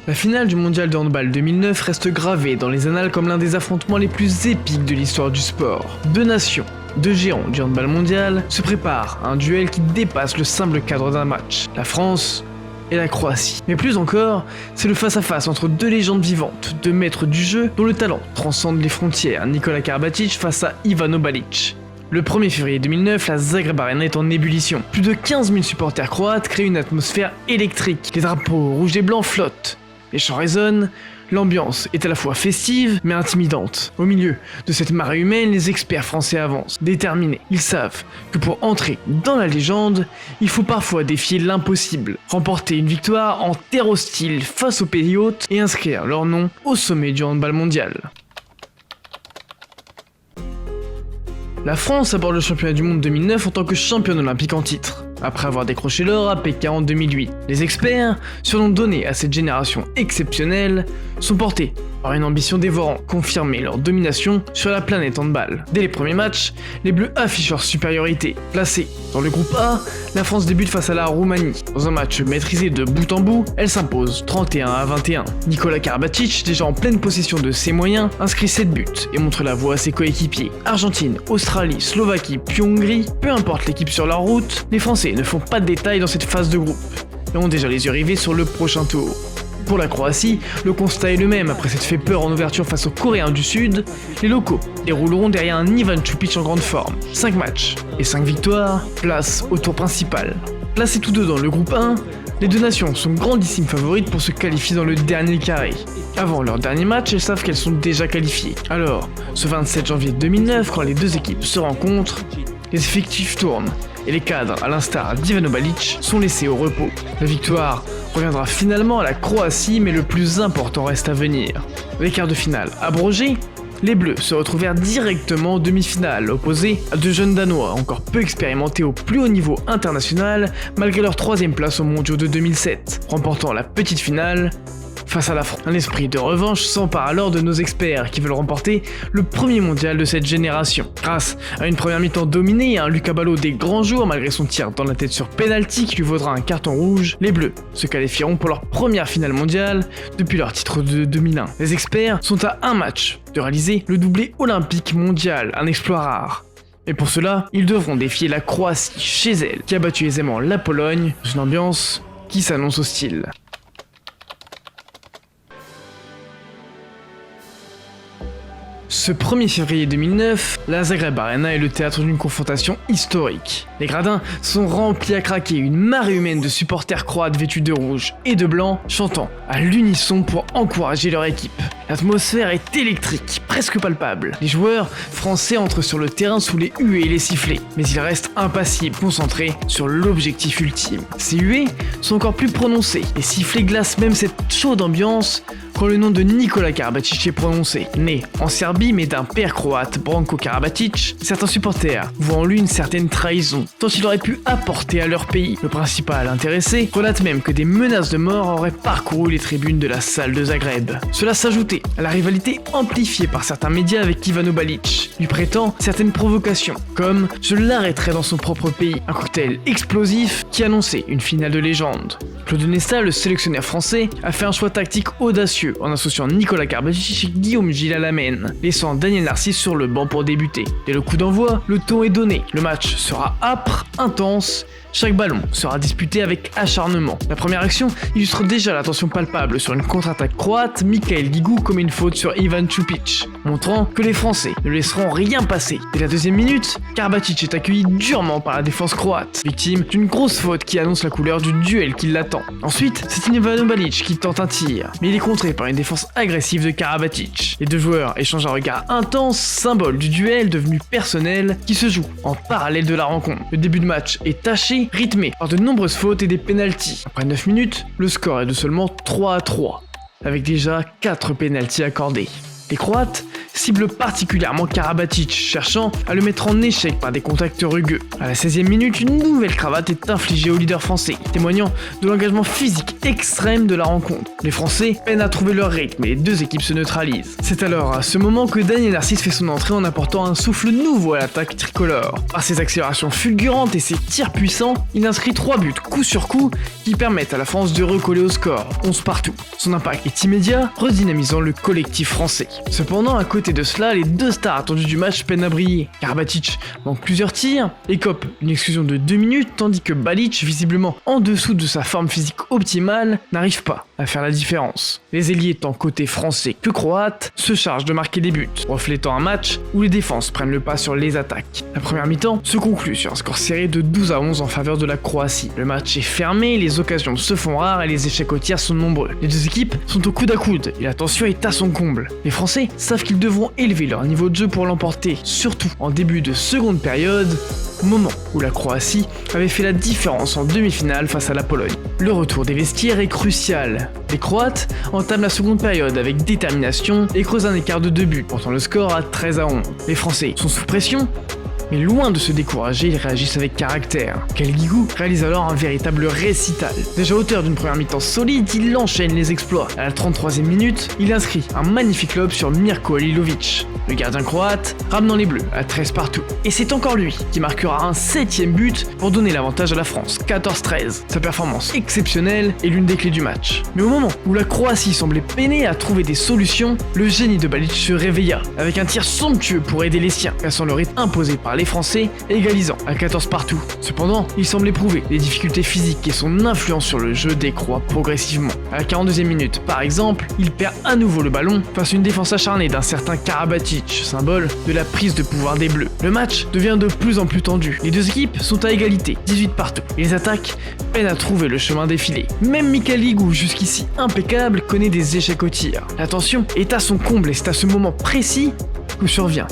La finale du mondial de handball 2009 reste gravée dans les annales comme l'un des affrontements les plus épiques de l'histoire du sport. Deux nations, deux géants du handball mondial, se préparent à un duel qui dépasse le simple cadre d'un match. La France et la Croatie. Mais plus encore, c'est le face-à-face entre deux légendes vivantes, deux maîtres du jeu dont le talent transcende les frontières, Nikola Karabatic face à Ivano Balic. Le 1er février 2009, la Zagreb Arena est en ébullition. Plus de 15 000 supporters croates créent une atmosphère électrique. Les drapeaux rouges et blancs flottent. Les chants résonnent, l'ambiance est à la fois festive mais intimidante. Au milieu de cette marée humaine, les experts français avancent, déterminés. Ils savent que pour entrer dans la légende, il faut parfois défier l'impossible, remporter une victoire en terre hostile face aux pays hôtes et inscrire leur nom au sommet du handball mondial. La France aborde le championnat du monde 2009 en tant que championne olympique en titre, après avoir décroché l'or à Pékin en 2008. Les experts, surnom donné à cette génération exceptionnelle, sont portés par une ambition dévorante, confirmer leur domination sur la planète handball. Dès les premiers matchs, les Bleus affichent leur supériorité. Placés dans le groupe A, la France débute face à la Roumanie. Dans un match maîtrisé de bout en bout, elle s'impose 31-21. Nikola Karabatic, déjà en pleine possession de ses moyens, inscrit 7 buts et montre la voie à ses coéquipiers. Argentine, Australie, Slovaquie puis Hongrie, peu importe l'équipe sur leur route, les Français ne font pas de détails dans cette phase de groupe et ont déjà les yeux rivés sur le prochain tour. Pour la Croatie, le constat est le même. Après s'être fait peur en ouverture face aux Coréens du Sud, les locaux dérouleront derrière un Ivan Čupić en grande forme. 5 matchs et 5 victoires, place au tour principal. Placés tous deux dans le groupe 1, les deux nations sont grandissimes favorites pour se qualifier dans le dernier carré. Avant leur dernier match, elles savent qu'elles sont déjà qualifiées. Alors, ce 27 janvier 2009, quand les deux équipes se rencontrent, les effectifs tournent et les cadres, à l'instar d'Ivano Balic, sont laissés au repos. La victoire reviendra finalement à la Croatie, mais le plus important reste à venir. Les quarts de finale abrogés, les Bleus se retrouvèrent directement en demi-finale, opposés à deux jeunes Danois encore peu expérimentés au plus haut niveau international, malgré leur 3ème place aux mondiaux de 2007, remportant la petite finale face à la France. Un esprit de revanche s'empare alors de nos experts qui veulent remporter le premier mondial de cette génération. Grâce à une première mi-temps dominée et à un Luca Ballot des grands jours malgré son tir dans la tête sur penalty qui lui vaudra un carton rouge, les Bleus se qualifieront pour leur première finale mondiale depuis leur titre de 2001. Les experts sont à un match de réaliser le doublé olympique mondial, un exploit rare. Et pour cela, ils devront défier la Croatie chez elle, qui a battu aisément la Pologne dans une ambiance qui s'annonce hostile. Ce 1er février 2009, la Zagreb Arena est le théâtre d'une confrontation historique. Les gradins sont remplis à craquer, une marée humaine de supporters croates vêtus de rouge et de blanc, chantant à l'unisson pour encourager leur équipe. L'atmosphère est électrique, presque palpable. Les joueurs français entrent sur le terrain sous les huées et les sifflets, mais ils restent impassibles, concentrés sur l'objectif ultime. Ces huées sont encore plus prononcées, les sifflets glacent même cette chaude ambiance quand le nom de Nikola Karabatic est prononcé. Né en Serbie mais d'un père croate, Branko Karabatic, certains supporters voient en lui une certaine trahison, tant il aurait pu apporter à leur pays. Le principal intéressé relate même que des menaces de mort auraient parcouru les tribunes de la salle de Zagreb. Cela s'ajoutait à la rivalité amplifiée par certains médias avec Ivano Balic, lui prêtant certaines provocations, comme « je l'arrêterai dans son propre pays », un cocktail explosif qui annonçait une finale de légende. Claude Nesta, le sélectionneur français, a fait un choix tactique audacieux en associant Nikola Karabatic et Guillaume Gilles à la main, laissant Daniel Narcisse sur le banc pour débuter. Dès le coup d'envoi, le ton est donné. Le match sera âpre, intense, chaque ballon sera disputé avec acharnement. La première action illustre déjà la tension palpable sur une contre-attaque croate. Mikhail Guigou commet une faute sur Ivan Čupić, montrant que les Français ne laisseront rien passer. Dès la 2ème minute, Karabatic est accueilli durement par la défense croate, victime d'une grosse faute qui annonce la couleur du duel qui l'attend. Ensuite, c'est Ivano Balic qui tente un tir, mais il est contré par une défense agressive de Karabatic. Les deux joueurs échangent un regard intense, symbole du duel devenu personnel qui se joue en parallèle de la rencontre. Le début de match est taché, rythmé par de nombreuses fautes et des pénaltys. Après 9 minutes, le score est de seulement 3-3, avec déjà 4 pénaltys accordés. Les Croates cible particulièrement Karabatic, cherchant à le mettre en échec par des contacts rugueux. À la 16e minute, une nouvelle cravate est infligée au leader français, témoignant de l'engagement physique extrême de la rencontre. Les Français peinent à trouver leur rythme et les deux équipes se neutralisent. C'est alors à ce moment que Daniel Narcisse fait son entrée en apportant un souffle nouveau à l'attaque tricolore. Par ses accélérations fulgurantes et ses tirs puissants, il inscrit 3 buts coup sur coup qui permettent à la France de recoller au score, 11 partout. Son impact est immédiat, redynamisant le collectif français. Cependant, à côté de cela, les deux stars attendues du match peinent à briller. Karabatic manque plusieurs tirs, écope une exclusion de 2 minutes, tandis que Balic, visiblement en dessous de sa forme physique optimale, n'arrive pas à faire la différence. Les ailiers, tant côté français que croate, se chargent de marquer des buts, reflétant un match où les défenses prennent le pas sur les attaques. La première mi-temps se conclut sur un score serré de 12-11 en faveur de la Croatie. Le match est fermé, les occasions se font rares et les échecs au tir sont nombreux. Les deux équipes sont au coude à coude et la tension est à son comble. Les Français savent qu'ils devront élever leur niveau de jeu pour l'emporter, surtout en début de seconde période, moment où la Croatie avait fait la différence en demi-finale face à la Pologne. Le retour des vestiaires est crucial. Les Croates entament la seconde période avec détermination et creusent un écart de 2 buts, portant le score à 13-11. Les Français sont sous pression, mais loin de se décourager, ils réagissent avec caractère. Kyle Guigou réalise alors un véritable récital. Déjà auteur d'une première mi-temps solide, il enchaîne les exploits. À la 33e minute, il inscrit un magnifique lob sur Mirko Halilovic, le gardien croate, ramenant les Bleus à 13 partout. Et c'est encore lui qui marquera un 7e but pour donner l'avantage à la France, 14-13. Sa performance exceptionnelle est l'une des clés du match. Mais au moment où la Croatie semblait peiner à trouver des solutions, le génie de Balic se réveilla, avec un tir somptueux pour aider les siens, cassant le rythme imposé par les Français, égalisant à 14 partout. Cependant, il semble éprouver les difficultés physiques et son influence sur le jeu décroît progressivement. À la 42e minute, par exemple, il perd à nouveau le ballon face à une défense acharnée d'un certain Karabatic, symbole de la prise de pouvoir des Bleus. Le match devient de plus en plus tendu. Les deux équipes sont à égalité, 18 partout. Et les attaques peinent à trouver le chemin défilé. Même Mikael Guigou, jusqu'ici impeccable, connaît des échecs au tir. La tension est à son comble et c'est à ce moment précis que survient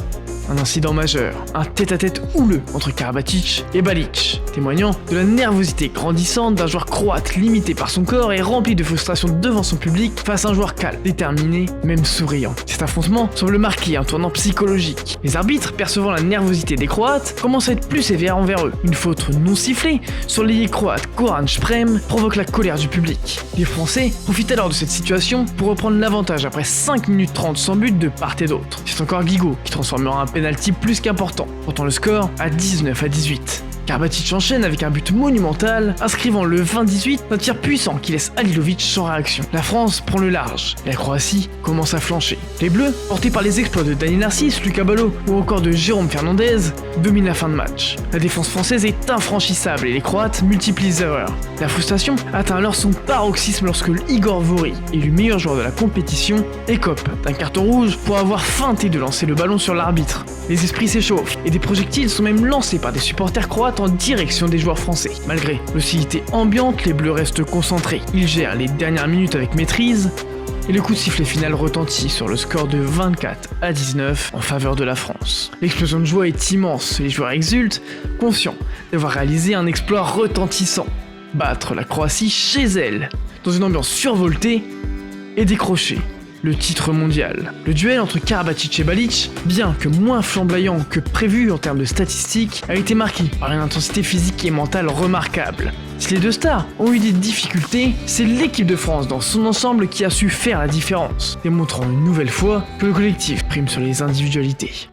un incident majeur, un tête-à-tête houleux entre Karabatic et Balic, témoignant de la nervosité grandissante d'un joueur croate limité par son corps et rempli de frustration devant son public face à un joueur calme, déterminé, même souriant. Cet affrontement semble marquer un tournant psychologique. Les arbitres, percevant la nervosité des Croates, commencent à être plus sévères envers eux. Une faute non sifflée sur l'ailier croate Goran Šprem provoque la colère du public. Les Français profitent alors de cette situation pour reprendre l'avantage après 5 minutes 30 sans but de part et d'autre. C'est encore Guigou qui transformera un penalty plus qu'important, portant le score à 19-18. Karabatic enchaîne avec un but monumental, inscrivant le 20-18 d'un tir puissant qui laisse Halilovic sans réaction. La France prend le large et la Croatie commence à flancher. Les Bleus, portés par les exploits de Daniel Narcisse, Lucas Ballot ou encore de Jérôme Fernandez, dominent la fin de match. La défense française est infranchissable et les Croates multiplient les erreurs. La frustration atteint alors son paroxysme lorsque Igor Vori, élu meilleur joueur de la compétition, écope d'un carton rouge pour avoir feinté de lancer le ballon sur l'arbitre. Les esprits s'échauffent et des projectiles sont même lancés par des supporters croates en direction des joueurs français. Malgré l'hostilité ambiante, les Bleus restent concentrés. Ils gèrent les dernières minutes avec maîtrise et le coup de sifflet final retentit sur le score de 24-19 en faveur de la France. L'explosion de joie est immense, les joueurs exultent, conscients d'avoir réalisé un exploit retentissant. Battre la Croatie chez elle, dans une ambiance survoltée, et décrocher le titre mondial. Le duel entre Karabatic et Balic, bien que moins flamboyant que prévu en termes de statistiques, a été marqué par une intensité physique et mentale remarquable. Si les deux stars ont eu des difficultés, c'est l'équipe de France dans son ensemble qui a su faire la différence, démontrant une nouvelle fois que le collectif prime sur les individualités.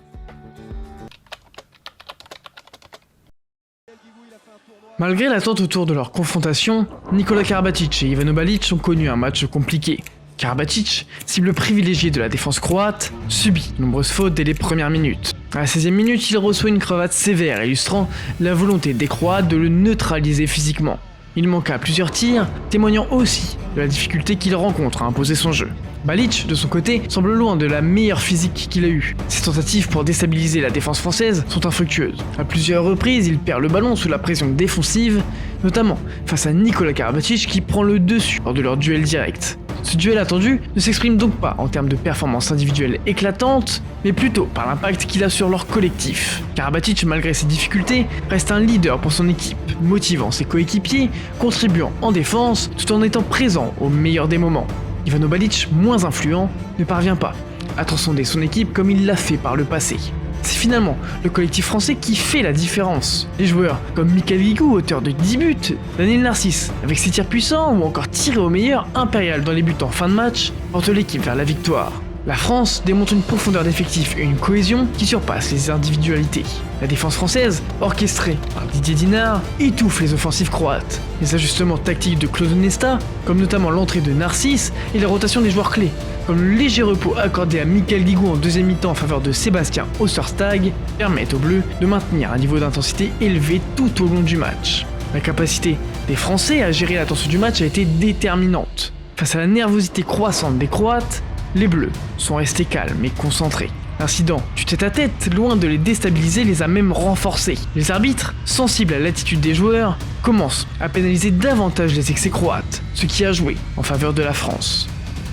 Malgré l'attente autour de leur confrontation, Nikola Karabatic et Ivano Balic ont connu un match compliqué. Karabatic, cible privilégiée de la défense croate, subit de nombreuses fautes dès les premières minutes. À la 16e minute, il reçoit une cravate sévère illustrant la volonté des Croates de le neutraliser physiquement. Il manqua plusieurs tirs, témoignant aussi de la difficulté qu'il rencontre à imposer son jeu. Balic, de son côté, semble loin de la meilleure physique qu'il a eue. Ses tentatives pour déstabiliser la défense française sont infructueuses. À plusieurs reprises, il perd le ballon sous la pression défensive, notamment face à Nikola Karabatic qui prend le dessus lors de leur duel direct. Ce duel attendu ne s'exprime donc pas en termes de performance individuelle éclatante, mais plutôt par l'impact qu'il a sur leur collectif. Karabatic, malgré ses difficultés, reste un leader pour son équipe, motivant ses coéquipiers, contribuant en défense, tout en étant présent au meilleur des moments. Ivano Balic, moins influent, ne parvient pas à transcender son équipe comme il l'a fait par le passé. C'est finalement le collectif français qui fait la différence. Les joueurs comme Michael Guigou, auteur de 10 buts, Daniel Narcisse avec ses tirs puissants ou encore tiré au meilleur Impérial dans les buts en fin de match portent l'équipe vers la victoire. La France démontre une profondeur d'effectif et une cohésion qui surpassent les individualités. La défense française, orchestrée par Didier Dinard, étouffe les offensives croates. Les ajustements tactiques de Claude Onesta, comme notamment l'entrée de Narcisse et la rotation des joueurs clés, comme le léger repos accordé à Michael Guigou en deuxième mi-temps en faveur de Sébastien Osterstag, permettent aux Bleus de maintenir un niveau d'intensité élevé tout au long du match. La capacité des Français à gérer la tension du match a été déterminante. Face à la nervosité croissante des Croates, les Bleus sont restés calmes et concentrés. L'incident du tête-à-tête, loin de les déstabiliser, les a même renforcés. Les arbitres, sensibles à l'attitude des joueurs, commencent à pénaliser davantage les excès croates, ce qui a joué en faveur de la France.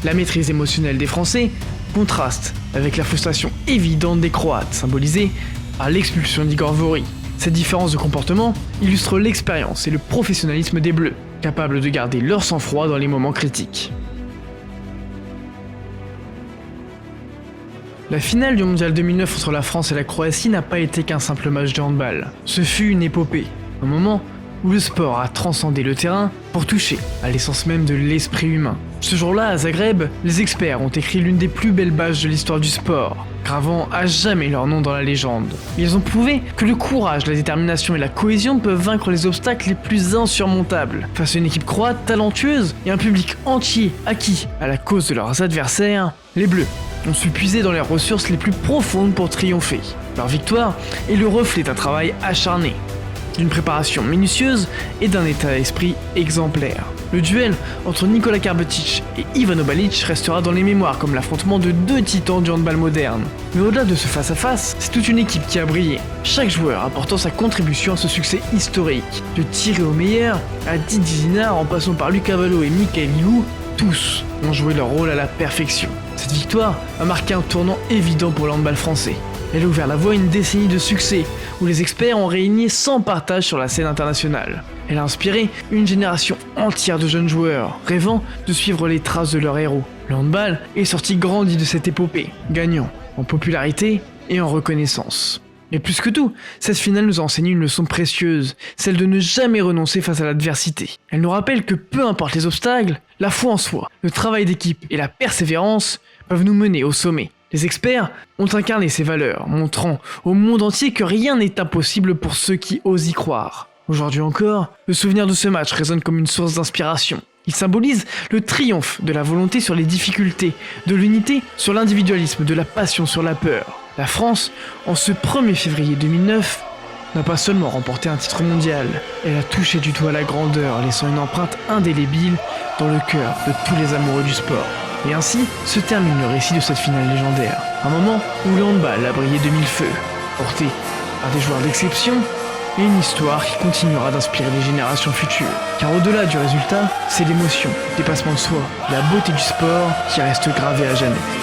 La maîtrise émotionnelle des Français contraste avec la frustration évidente des Croates, symbolisée par l'expulsion d'Igor Vori. Cette différence de comportement illustre l'expérience et le professionnalisme des Bleus, capables de garder leur sang-froid dans les moments critiques. La finale du Mondial 2009 entre la France et la Croatie n'a pas été qu'un simple match de handball. Ce fut une épopée, un moment où le sport a transcendé le terrain pour toucher à l'essence même de l'esprit humain. Ce jour-là, à Zagreb, les experts ont écrit l'une des plus belles pages de l'histoire du sport, gravant à jamais leur nom dans la légende. Ils ont prouvé que le courage, la détermination et la cohésion peuvent vaincre les obstacles les plus insurmontables. Face à une équipe croate talentueuse et un public entier acquis à la cause de leurs adversaires, les Bleus ont su puiser dans leurs ressources les plus profondes pour triompher. Leur victoire est le reflet d'un travail acharné, d'une préparation minutieuse et d'un état d'esprit exemplaire. Le duel entre Nikola Karabatic et Ivano Balic restera dans les mémoires comme l'affrontement de deux titans du handball moderne. Mais au-delà de ce face-à-face, c'est toute une équipe qui a brillé, chaque joueur apportant sa contribution à ce succès historique. De tirer au meilleur à Didier Dinard en passant par Luc Cavallo et Michael Guigou, tous ont joué leur rôle à la perfection. Cette victoire a marqué un tournant évident pour le handball français. Elle a ouvert la voie à une décennie de succès, où les experts ont régné sans partage sur la scène internationale. Elle a inspiré une génération entière de jeunes joueurs, rêvant de suivre les traces de leurs héros. Le handball est sorti grandi de cette épopée, gagnant en popularité et en reconnaissance. Et plus que tout, cette finale nous a enseigné une leçon précieuse, celle de ne jamais renoncer face à l'adversité. Elle nous rappelle que peu importe les obstacles, la foi en soi, le travail d'équipe et la persévérance peuvent nous mener au sommet. Les experts ont incarné ces valeurs, montrant au monde entier que rien n'est impossible pour ceux qui osent y croire. Aujourd'hui encore, le souvenir de ce match résonne comme une source d'inspiration. Il symbolise le triomphe de la volonté sur les difficultés, de l'unité sur l'individualisme, de la passion sur la peur. La France, en ce 1er février 2009, n'a pas seulement remporté un titre mondial, elle a touché du doigt la grandeur, laissant une empreinte indélébile dans le cœur de tous les amoureux du sport. Et ainsi se termine le récit de cette finale légendaire. Un moment où le handball a brillé de mille feux, porté par des joueurs d'exception, et une histoire qui continuera d'inspirer les générations futures. Car au-delà du résultat, c'est l'émotion, le dépassement de soi, la beauté du sport qui reste gravée à jamais.